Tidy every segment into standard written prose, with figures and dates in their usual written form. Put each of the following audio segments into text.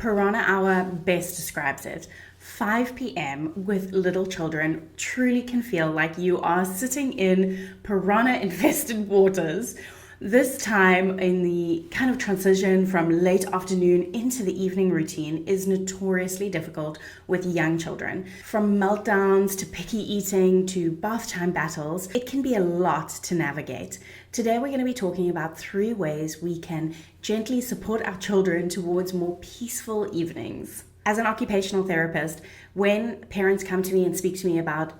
Piranha Hour best describes it. 5 p.m. with little children truly can feel like you are sitting in piranha-infested waters. This time in the kind of transition from late afternoon into the evening routine is notoriously difficult with young children. From meltdowns to picky eating to bath time battles, it can be a lot to navigate. Today we're going to be talking about 3 ways we can gently support our children towards more peaceful evenings. As an occupational therapist, when parents come to me and speak to me about,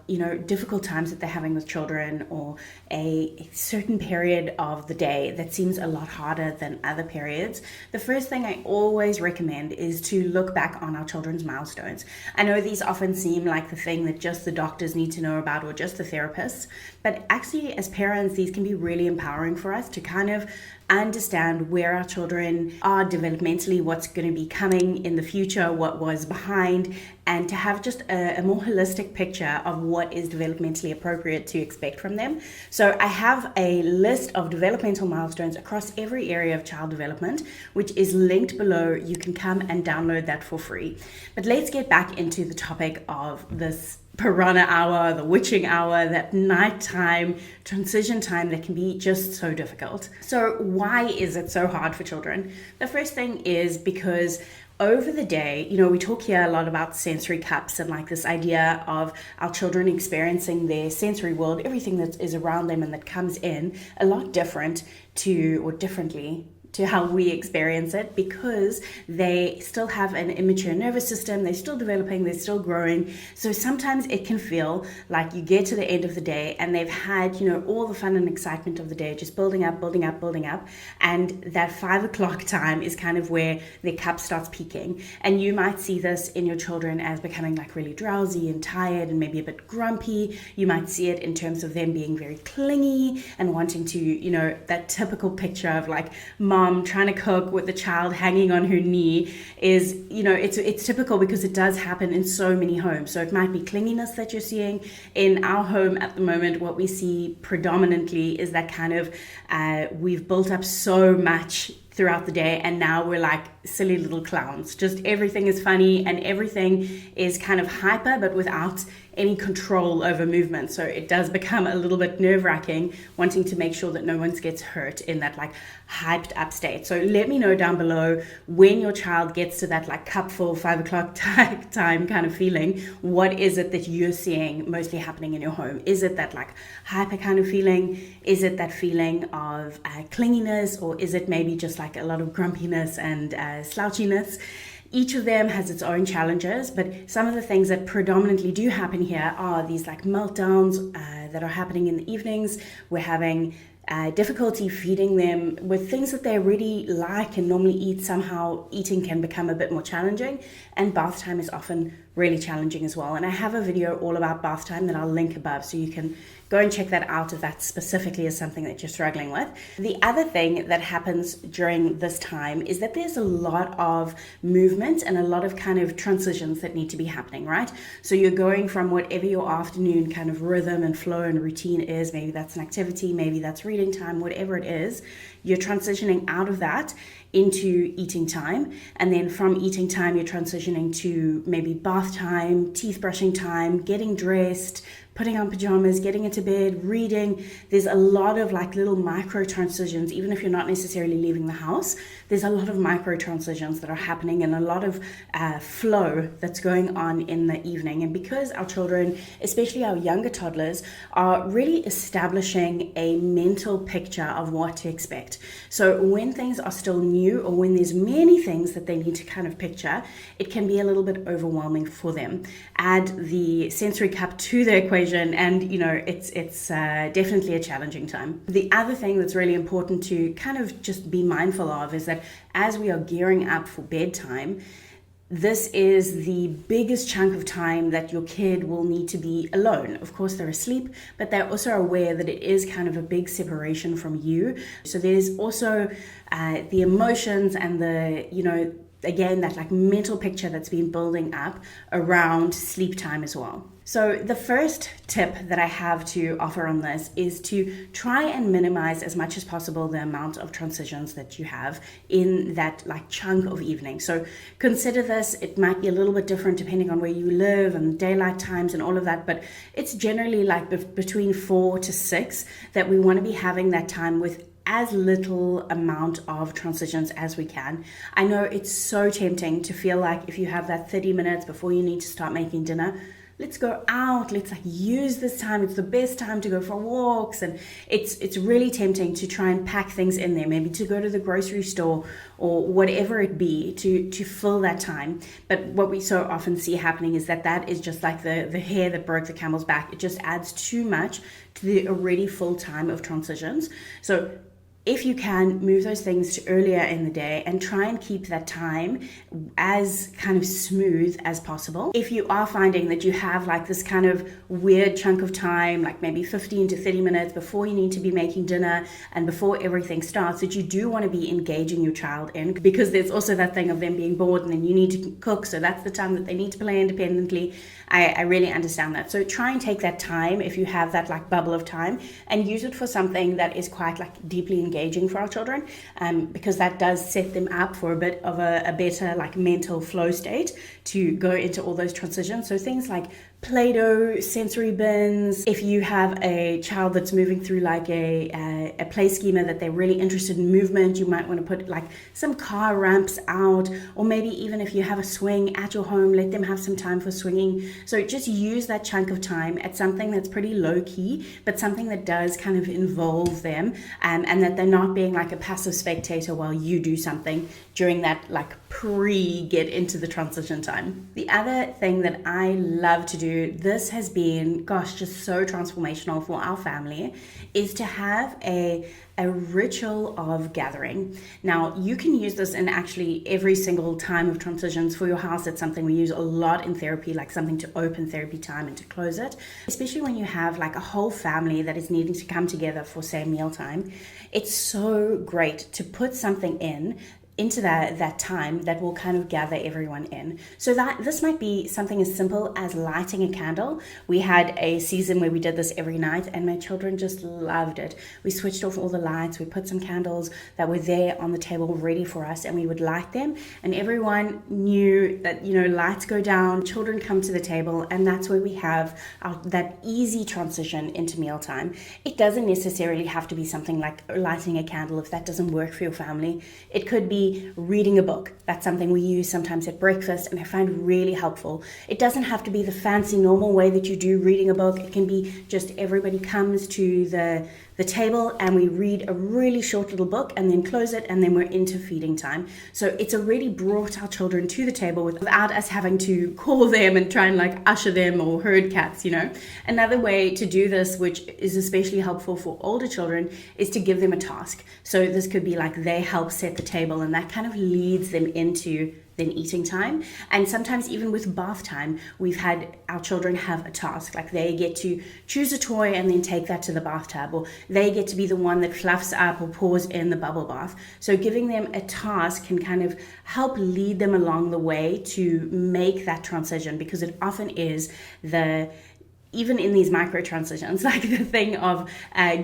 difficult times that they're having with children or a certain period of the day that seems a lot harder than other periods, the first thing I always recommend is to look back on our children's milestones. I know these often seem like the thing that just the doctors need to know about or just the therapists, but actually as parents, these can be really empowering for us to kind of understand where our children are developmentally, what's going to be coming in the future, what was behind, and to have just a more holistic picture of what is developmentally appropriate to expect from them. So I have a list of developmental milestones across every area of child development, which is linked below. You can come and download that for free. But let's get back into the topic of this Piranha Hour, the witching hour, that nighttime transition time that can be just so difficult. So why is it so hard for children? The first thing is because over the day, we talk here a lot about sensory cups and like this idea of our children experiencing their sensory world, everything that is around them and that comes in a lot differently to how we experience it, because they still have an immature nervous system, they're still developing, they're still growing. So sometimes it can feel like you get to the end of the day and they've had, all the fun and excitement of the day just building up. And that 5 o'clock time is kind of where their cup starts peaking. And you might see this in your children as becoming like really drowsy and tired and maybe a bit grumpy. You might see it in terms of them being very clingy and wanting to, that typical picture of like mom trying to cook with the child hanging on her knee is, it's typical because it does happen in so many homes. So it might be clinginess that you're seeing. In our home at the moment, what we see predominantly is that kind of, we've built up so much throughout the day and now we're like silly little clowns. Just everything is funny and everything is kind of hyper but without any control over movement. So it does become a little bit nerve-wracking wanting to make sure that no one gets hurt in that like hyped up state. So let me know down below when your child gets to that like cup full 5 o'clock time kind of feeling. What is it that you're seeing mostly happening in your home? Is it that like hyper kind of feeling? Is it that feeling of clinginess, or is it maybe just like a lot of grumpiness and slouchiness? Each of them has its own challenges, but some of the things that predominantly do happen here are these like meltdowns that are happening in the evenings. We're having difficulty feeding them with things that they really like and normally eat. Somehow eating can become a bit more challenging, and bath time is often really challenging as well. And I have a video all about bath time that I'll link above, so you can go and check that out if that specifically is something that you're struggling with. The other thing that happens during this time is that there's a lot of movement and a lot of kind of transitions that need to be happening, right? So you're going from whatever your afternoon kind of rhythm and flow and routine is, maybe that's an activity, maybe that's reading time, whatever it is, you're transitioning out of that into eating time. And then from eating time, you're transitioning to maybe bath time, teeth brushing time, getting dressed, putting on pajamas, getting into bed, reading. There's a lot of like little micro transitions, even if you're not necessarily leaving the house. There's a lot of micro transitions that are happening and a lot of flow that's going on in the evening. And because our children, especially our younger toddlers, are really establishing a mental picture of what to expect. So when things are still new, or when there's many things that they need to kind of picture, it can be a little bit overwhelming for them. Add the sensory cup to the equation and it's definitely a challenging time. The other thing that's really important to kind of just be mindful of is that as we are gearing up for bedtime, this is the biggest chunk of time that your kid will need to be alone. Of course, they're asleep, but they're also aware that it is kind of a big separation from you. So there's also the emotions and the, again, that like mental picture that's been building up around sleep time as well. So the first tip that I have to offer on this is to try and minimize as much as possible the amount of transitions that you have in that like chunk of evening. So consider this, it might be a little bit different depending on where you live and daylight times and all of that, but it's generally like between 4 to 6 that we want to be having that time with as little amount of transitions as we can. I know it's so tempting to feel like if you have that 30 minutes before you need to start making dinner, let's go out, let's like use this time, it's the best time to go for walks, and it's really tempting to try and pack things in there, maybe to go to the grocery store or whatever it be to fill that time. But what we so often see happening is that is just like the hair that broke the camel's back. It just adds too much to the already full time of transitions. So if you can, move those things to earlier in the day and try and keep that time as kind of smooth as possible. If you are finding that you have like this kind of weird chunk of time, like maybe 15 to 30 minutes before you need to be making dinner and before everything starts, that you do want to be engaging your child in, because there's also that thing of them being bored and then you need to cook, so that's the time that they need to play independently. I really understand that. So try and take that time, if you have that like bubble of time, and use it for something that is quite like deeply engaging for our children, because that does set them up for a bit of a better like mental flow state to go into all those transitions. So things like Play-Doh, sensory bins. If you have a child that's moving through like a play schema that they're really interested in movement, you might want to put like some car ramps out, or maybe even if you have a swing at your home, let them have some time for swinging. So just use that chunk of time at something that's pretty low key, but something that does kind of involve them, and that they're not being like a passive spectator while you do something during that like get into the transition time. The other thing that I love to do, this has been, just so transformational for our family, is to have a ritual of gathering. Now, you can use this in actually every single time of transitions for your house. It's something we use a lot in therapy, like something to open therapy time and to close it, especially when you have like a whole family that is needing to come together for, say, mealtime. It's so great to put something into that time that will kind of gather everyone in. So that this might be something as simple as lighting a candle. We had a season where we did this every night and my children just loved it. We switched off all the lights, we put some candles that were there on the table ready for us, and we would light them, and everyone knew that, lights go down, children come to the table, and that's where we have that easy transition into mealtime. It doesn't necessarily have to be something like lighting a candle if that doesn't work for your family. It could be reading a book. That's something we use sometimes at breakfast and I find really helpful. It doesn't have to be the fancy normal way that you do reading a book. It can be just everybody comes to the table and we read a really short little book and then close it, and then we're into feeding time. So it's already brought our children to the table without us having to call them and try and like usher them or herd cats, Another way to do this, which is especially helpful for older children, is to give them a task. So this could be like they help set the table, and that kind of leads them into then eating time. And sometimes even with bath time, we've had our children have a task, like they get to choose a toy and then take that to the bathtub, or they get to be the one that fluffs up or pours in the bubble bath. So giving them a task can kind of help lead them along the way to make that transition, because it often is even in these micro transitions, like the thing of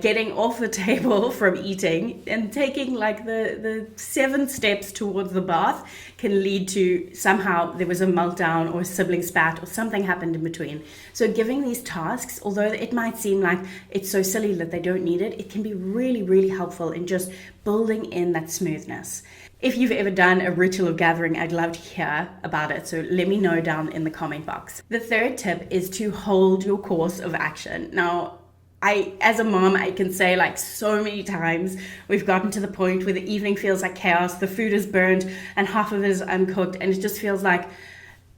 getting off the table from eating and taking like the 7 steps towards the bath can lead to somehow there was a meltdown or a sibling spat or something happened in between. So giving these tasks, although it might seem like it's so silly that they don't need it, it can be really, really helpful in just building in that smoothness. If you've ever done a ritual of gathering, I'd love to hear about it, so let me know down in the comment box. The third tip is to hold your course of action. Now, as a mom, I can say like so many times, we've gotten to the point where the evening feels like chaos, the food is burnt and half of it is uncooked, and it just feels like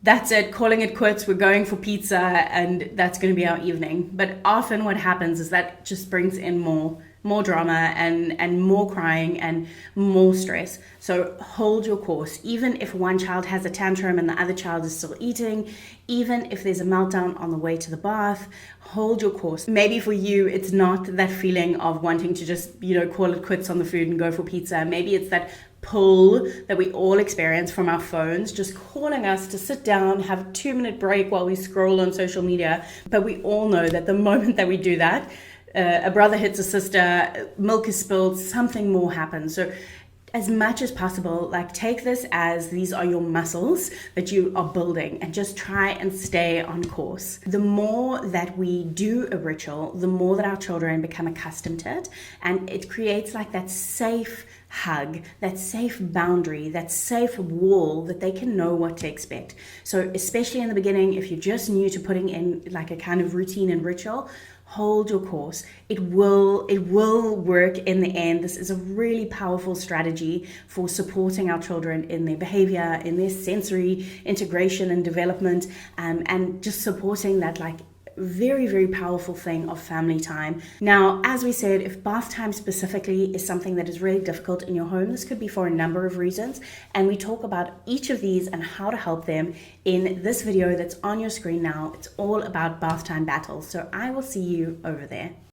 that's it, calling it quits, we're going for pizza, and that's going to be our evening. But often what happens is that just brings in more drama and more crying and more stress. So hold your course. Even if one child has a tantrum and the other child is still eating, even if there's a meltdown on the way to the bath, hold your course. Maybe for you, it's not that feeling of wanting to just, call it quits on the food and go for pizza. Maybe it's that pull that we all experience from our phones, just calling us to sit down, have a 2-minute break while we scroll on social media. But we all know that the moment that we do that, a brother hits a sister, milk is spilled, something more happens. So as much as possible, like, take this as these are your muscles that you are building, and just try and stay on course. The more that we do a ritual, the more that our children become accustomed to it, and it creates like that safe hug, that safe boundary, that safe wall that they can know what to expect. So especially in the beginning, if you're just new to putting in like a kind of routine and ritual, hold your course. It will work in the end. This is a really powerful strategy for supporting our children in their behavior, in their sensory integration and development, and just supporting that like very, very powerful thing of family time. Now, as we said, if bath time specifically is something that is really difficult in your home, this could be for a number of reasons, and we talk about each of these and how to help them in this video that's on your screen now. It's all about bath time battles, so I will see you over there.